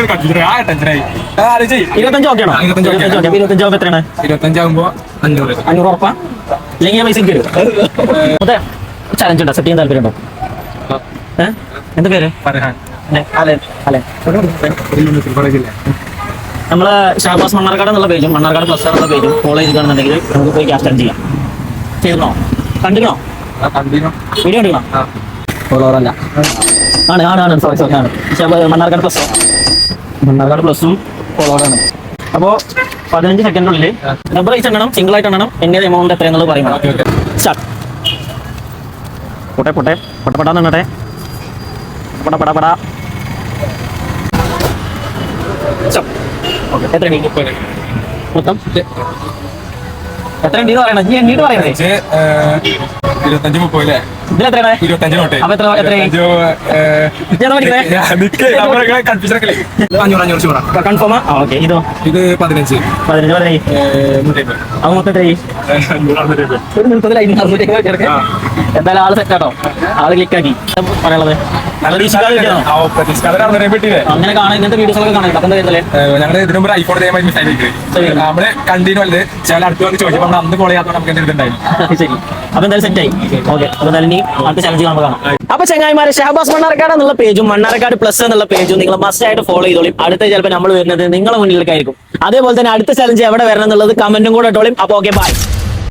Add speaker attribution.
Speaker 1: 25 ഓക്കെയാണോ? 25 എത്രയാണ്? 500 ഉറപ്പാ? ഇല്ലെങ്കിൽ പൈസ അതെ ചലഞ്ച് ഉണ്ടോ? സെറ്റ് ചെയ്യാൻ താല്പര്യം ഉണ്ടോ? എന്താ പേര്? നമ്മള് ഷാബാസ് മണ്ണാർക്കാട് എന്നുള്ള പേജും മണ്ണാർക്കാട് പ്ലസ് എന്നുള്ള പേജും ഫോളോ ചെയ്തിട്ടുണ്ടെങ്കിൽ നമുക്ക് പോയി ക്യാഷ് അറേഞ്ച് ചെയ്യാം. ചെയ്തോ? കണ്ടിരുന്നോ? വീഡിയോ കണ്ടിരുന്നോ? ഫോളോവറല്ല ആണ് സോറി ആണ്. മണ്ണാർക്കാട് പ്ലസും ഫോളോവറാണ്. അപ്പോൾ 15 സെക്കൻഡിനുള്ളിൽ നമ്പർ അയച്ച് എണ്ണണം, സിംഗിൾ ആയിട്ട് എണ്ണണം, എങ്ങനെ എമൗണ്ട് എത്രയെന്നുള്ളത് പറയുന്നത്. സ്റ്റാർട്ട്. പൊട്ടപ്പെടാന്ന് എണ്ണട്ടെ. പടപടാ. എത്ര മൊത്തം എത്ര ഉണ്ടെന്ന് പറയണം. നീ എണ്ണീട്ട് പറയണേ.
Speaker 2: 25-30 അല്ലേ?
Speaker 1: ഇതിലെത്രയാണ്?
Speaker 2: 25 നോട്ട്.
Speaker 1: അപ്പൊ എത്ര?
Speaker 2: 500
Speaker 1: കൺഫേമാ? ഓക്കെ. ഇതോ?
Speaker 2: ഇത് 15
Speaker 1: പറയായി. അത് മൊത്തം എത്രയായി? ഒരു നിമിഷത്തിലായി. എന്തായാലും ആള് സെറ്റാട്ടോ, ആള് ക്ലിക്കാക്കി. പറയാനുള്ളത് അങ്ങനെ കാണാൻ ഇങ്ങനത്തെ വീഡിയോസ് ഒക്കെ കാണാൻ
Speaker 2: ഞങ്ങള് ഇതിനു മുമ്പ് ഐഫോൺ നമ്മള് കണ്ടിന്യൂ അല്ലേ ചില അടുത്ത് വന്ന് ചോദിച്ചപ്പോൾ നമ്മൾ അന്ന് കോൾ ചെയ്യാത്തതുകൊണ്ട് നമുക്ക് എന്തെങ്കിലും ഉണ്ടായിരുന്നു.
Speaker 1: ശരി, അപ്പൊ എന്തായാലും സെറ്റ് ആയി. ഓക്കെ, അപ്പൊ എന്തായാലും നീ അടുത്ത ചലഞ്ച് നമുക്ക് കാണാം. അപ്പൊ ചങ്ങായിമാരെ, ഷഹബാസ് മണ്ണാർക്കാട് എന്നുള്ള പേജും മണ്ണാർക്കാട് പ്ലസ് എന്നുള്ള പേജും നിങ്ങൾ മസ്റ്റ് ആയിട്ട് ഫോളോ ചെയ്തോളും. അടുത്ത ചിലപ്പോൾ നമ്മൾ വരുന്നത് നിങ്ങളെ മുന്നിലേക്കായിരിക്കും. അതേപോലെ തന്നെ അടുത്ത ചലഞ്ച് എവിടെ വരണം എന്നുള്ളത് കമന്റും കൂടെ ഇട്ടോളും. അപ്പൊ ഓക്കെ, ബൈ.